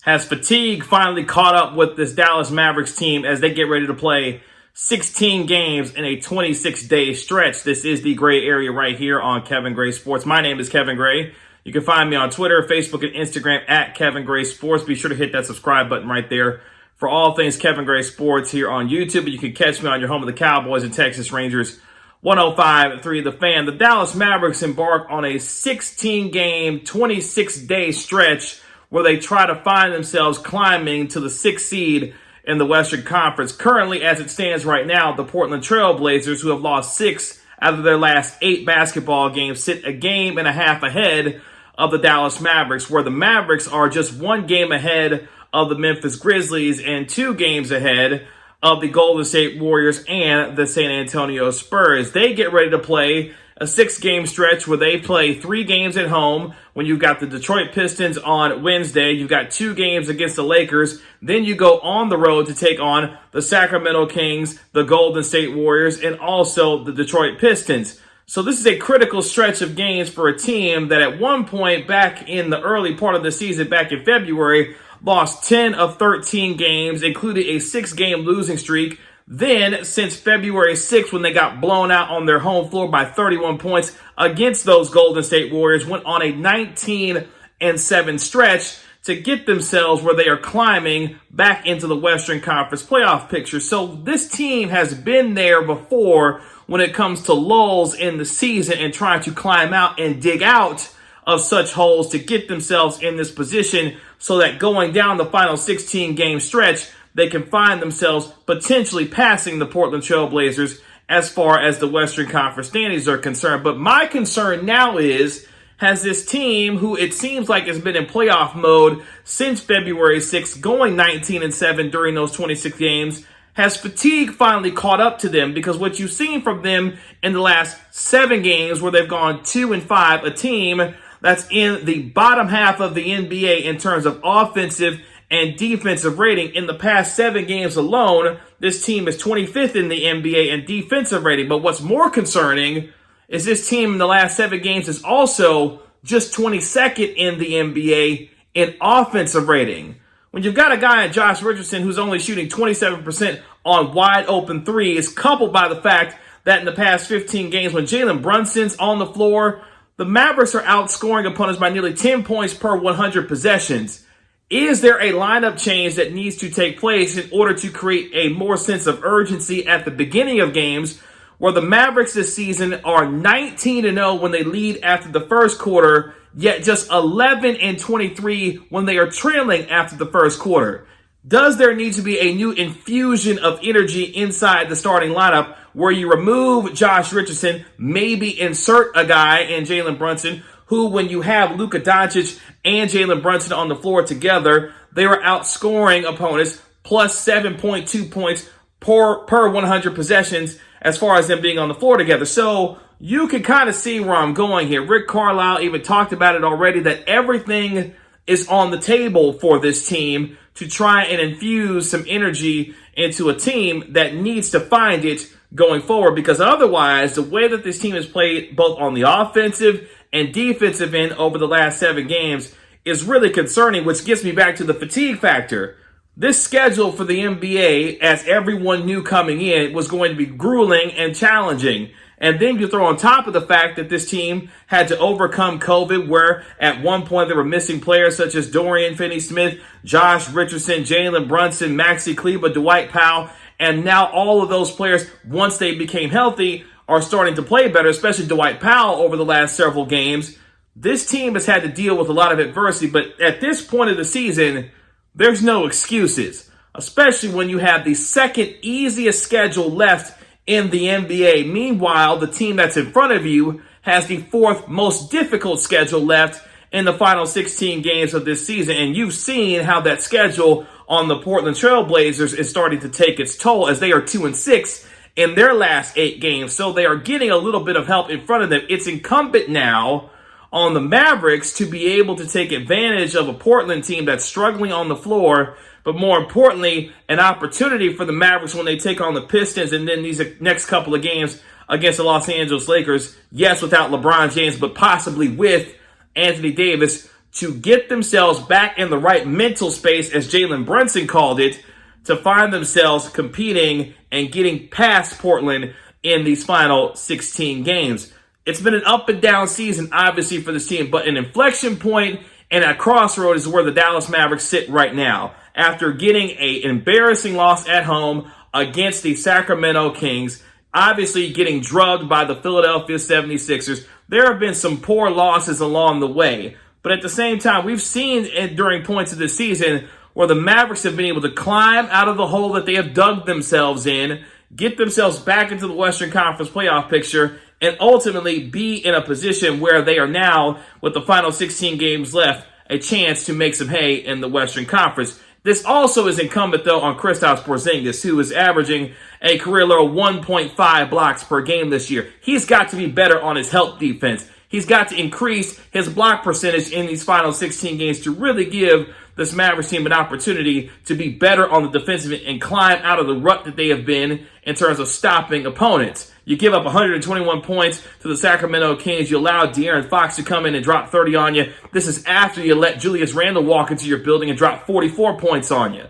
Has fatigue finally caught up with this Dallas Mavericks team as they get ready to play 16 games in a 26-day stretch? This is the Gray Area right here on Kevin Gray Sports. My name is Kevin Gray. You can find me on Twitter, Facebook, and Instagram at Kevin Gray Sports. Be sure to hit that subscribe button right there for all things Kevin Gray Sports here on YouTube. And you can catch me on your home of the Cowboys and Texas Rangers, 105.3 The Fan. The Dallas Mavericks embark on a 16-game, 26-day stretch where they try to find themselves climbing to the 6th seed in the Western Conference. Currently, as it stands right now, the Portland Trail Blazers, who have lost 6 out of their last 8 basketball games, sit a game and a half ahead of the Dallas Mavericks, where the Mavericks are just 1 game ahead of the Memphis Grizzlies and 2 games ahead of the Golden State Warriors and the San Antonio Spurs. They get ready to play a 6-game stretch where they play 3 games at home. When you've got the Detroit Pistons on Wednesday, you've got 2 games against the Lakers. Then you go on the road to take on the Sacramento Kings, the Golden State Warriors, and also the Detroit Pistons. So this is a critical stretch of games for a team that at one point back in the early part of the season, back in February, lost 10 of 13 games, including a 6-game losing streak. Then, since February 6th, when they got blown out on their home floor by 31 points against those Golden State Warriors, went on a 19-7 stretch to get themselves where they are climbing back into the Western Conference playoff picture. So this team has been there before when it comes to lulls in the season and trying to climb out and dig out of such holes to get themselves in this position so that going down the final 16-game stretch, they can find themselves potentially passing the Portland Trail Blazers as far as the Western Conference standings are concerned. But my concern now is, has this team, who it seems like has been in playoff mode since February 6th, going 19-7 during those 26 games, has fatigue finally caught up to them? Because what you've seen from them in the last 7 games where they've gone 2-5, a team that's in the bottom half of the NBA in terms of offensive and defensive rating. In the past 7 games alone, this team is 25th in the NBA in defensive rating. But what's more concerning is this team in the last 7 games is also just 22nd in the NBA in offensive rating. When you've got a guy like Josh Richardson who's only shooting 27% on wide open threes, coupled by the fact that in the past 15 games when Jalen Brunson's on the floor, the Mavericks are outscoring opponents by nearly 10 points per 100 possessions. Is there a lineup change that needs to take place in order to create a more sense of urgency at the beginning of games, where the Mavericks this season are 19-0 when they lead after the first quarter, yet just 11-23 when they are trailing after the first quarter? Does there need to be a new infusion of energy inside the starting lineup where you remove Josh Richardson, maybe insert a guy in Jalen Brunson, who, when you have Luka Doncic and Jalen Brunson on the floor together, they are outscoring opponents plus 7.2 points per 100 possessions as far as them being on the floor together. So you can kind of see where I'm going here. Rick Carlisle even talked about it already, that everything is on the table for this team to try and infuse some energy into a team that needs to find it going forward, because otherwise, the way that this team has played both on the offensive and defensive end over the last 7 games is really concerning, which gets me back to the fatigue factor. This schedule for the NBA, as everyone knew coming in, was going to be grueling and challenging. And then you throw on top of the fact that this team had to overcome COVID, where at one point they were missing players such as Dorian Finney-Smith, Josh Richardson, Jalen Brunson, Maxi Kleber, Dwight Powell. And now all of those players, once they became healthy, are starting to play better, especially Dwight Powell over the last several games. This team has had to deal with a lot of adversity, but at this point of the season, there's no excuses, especially when you have the second easiest schedule left in the NBA. Meanwhile, the team that's in front of you has the 4th most difficult schedule left in the final 16 games of this season. And you've seen how that schedule on the Portland Trail Blazers is starting to take its toll, as they are 2-6 in their last 8 games. So they are getting a little bit of help in front of them. It's incumbent now on the Mavericks to be able to take advantage of a Portland team that's struggling on the floor, but more importantly, an opportunity for the Mavericks when they take on the Pistons and then these next couple of games against the Los Angeles Lakers. Yes, without LeBron James, but possibly with Anthony Davis, to get themselves back in the right mental space, as Jalen Brunson called it, to find themselves competing and getting past Portland in these final 16 games. It's been an up and down season, obviously, for this team, but an inflection point and a crossroad is where the Dallas Mavericks sit right now. After getting an embarrassing loss at home against the Sacramento Kings, obviously getting drugged by the Philadelphia 76ers, there have been some poor losses along the way. But at the same time, we've seen during points of the season where the Mavericks have been able to climb out of the hole that they have dug themselves in, get themselves back into the Western Conference playoff picture, and ultimately be in a position where they are now, with the final 16 games left, a chance to make some hay in the Western Conference. This also is incumbent, though, on Kristaps Porzingis, who is averaging a career-low 1.5 blocks per game this year. He's got to be better on his help defense. He's got to increase his block percentage in these final 16 games to really give this Mavericks team an opportunity to be better on the defensive end and climb out of the rut that they have been in terms of stopping opponents. You give up 121 points to the Sacramento Kings. You allow De'Aaron Fox to come in and drop 30 on you. This is after you let Julius Randle walk into your building and drop 44 points on you.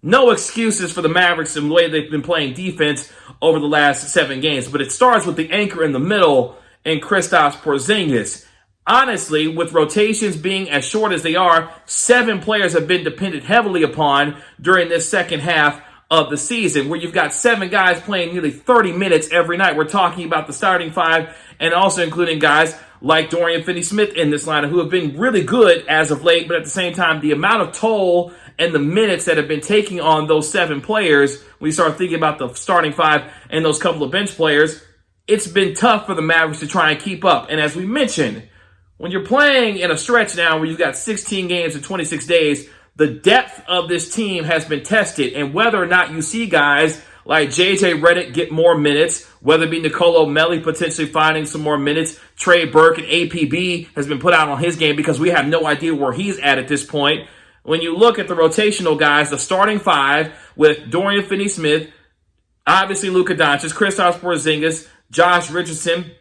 No excuses for the Mavericks in the way they've been playing defense over the last 7 games, but it starts with the anchor in the middle and Kristaps Porzingis. Honestly, with rotations being as short as they are, 7 players have been depended heavily upon during this second half of the season, where you've got 7 guys playing nearly 30 minutes every night. We're talking about the starting 5 and also including guys like Dorian Finney-Smith in this lineup who have been really good as of late, but at the same time, the amount of toll and the minutes that have been taking on those 7 players, when you start thinking about the starting 5 and those couple of bench players, it's been tough for the Mavericks to try and keep up. And as we mentioned, when you're playing in a stretch now where you've got 16 games in 26 days, the depth of this team has been tested. And whether or not you see guys like JJ Redick get more minutes, whether it be Nicolo Melli potentially finding some more minutes, Trey Burke and APB has been put out on his game because we have no idea where he's at this point. When you look at the rotational guys, the starting 5 with Dorian Finney-Smith, obviously Luka Doncic, Kristaps Porzingis, Josh Richardson,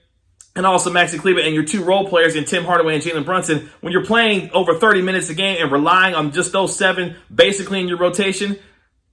and also Maxi Kleber, and your 2 role players in Tim Hardaway and Jalen Brunson, when you're playing over 30 minutes a game and relying on just those 7 basically in your rotation,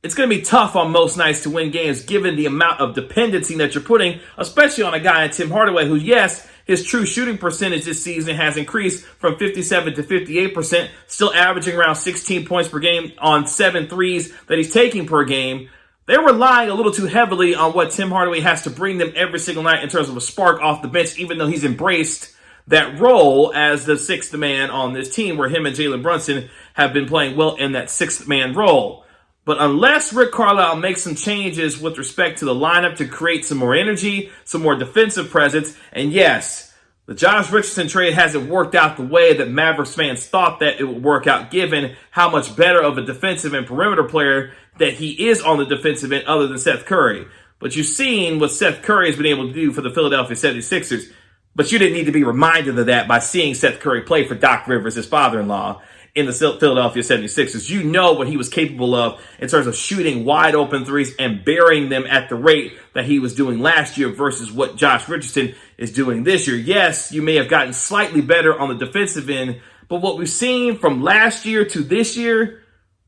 it's going to be tough on most nights to win games given the amount of dependency that you're putting, especially on a guy in Tim Hardaway who, yes, his true shooting percentage this season has increased from 57 to 58%, still averaging around 16 points per game on 7 threes that he's taking per game. They're relying a little too heavily on what Tim Hardaway has to bring them every single night in terms of a spark off the bench, even though he's embraced that role as the 6th man on this team, where him and Jalen Brunson have been playing well in that 6th man role. But unless Rick Carlisle makes some changes with respect to the lineup to create some more energy, some more defensive presence, and yes, the Josh Richardson trade hasn't worked out the way that Mavericks fans thought that it would work out, given how much better of a defensive and perimeter player that he is on the defensive end other than Seth Curry. But you've seen what Seth Curry has been able to do for the Philadelphia 76ers, but you didn't need to be reminded of that by seeing Seth Curry play for Doc Rivers, his father-in-law, in the Philadelphia 76ers. You know what he was capable of in terms of shooting wide open threes and burying them at the rate that he was doing last year versus what Josh Richardson is doing this year. Yes, you may have gotten slightly better on the defensive end, but what we've seen from last year to this year,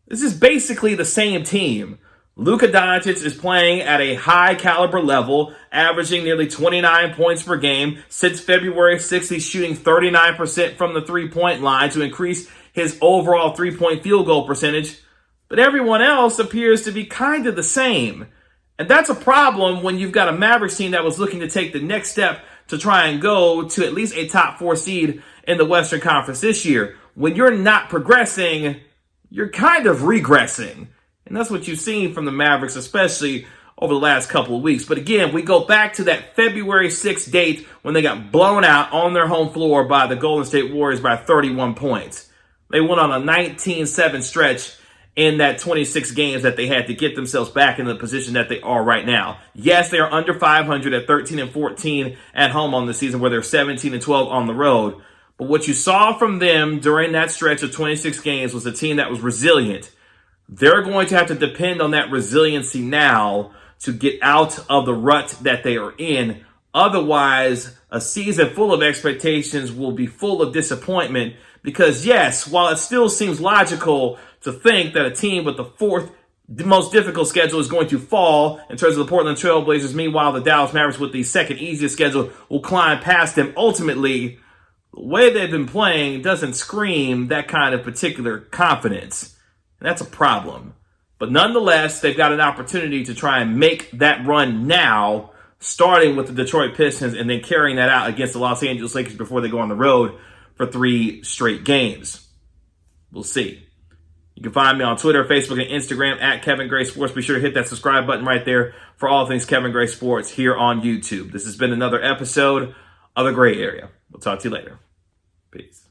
this is basically the same team. Luka Doncic is playing at a high caliber level, averaging nearly 29 points per game. Since February 6th, he's shooting 39% from the three-point line to increase his overall three-point field goal percentage. But everyone else appears to be kind of the same. And that's a problem when you've got a Mavericks team that was looking to take the next step to try and go to at least a top 4 seed in the Western Conference this year. When you're not progressing, you're kind of regressing. And that's what you've seen from the Mavericks, especially over the last couple of weeks. But again, we go back to that February 6th date when they got blown out on their home floor by the Golden State Warriors by 31 points. They went on a 19-7 stretch in that 26 games that they had to get themselves back in the position that they are right now. Yes, they are under 500 at 13-14 at home on the season, where they're 17-12 on the road. But what you saw from them during that stretch of 26 games was a team that was resilient. They're going to have to depend on that resiliency now to get out of the rut that they are in. Otherwise, a season full of expectations will be full of disappointment Because yes, while it still seems logical to think that a team with the fourth most difficult schedule is going to fall in terms of the Portland Trail Blazers, meanwhile the Dallas Mavericks with the second easiest schedule will climb past them. Ultimately, the way they've been playing doesn't scream that kind of particular confidence. And that's a problem. But nonetheless, they've got an opportunity to try and make that run now, starting with the Detroit Pistons and then carrying that out against the Los Angeles Lakers before they go on the road for 3 straight games. We'll see. You can find me on Twitter, Facebook, and Instagram at Kevin Gray Sports. Be sure to hit that subscribe button right there for all things Kevin Gray Sports here on YouTube. This has been another episode of The Gray Area. We'll talk to you later. Peace.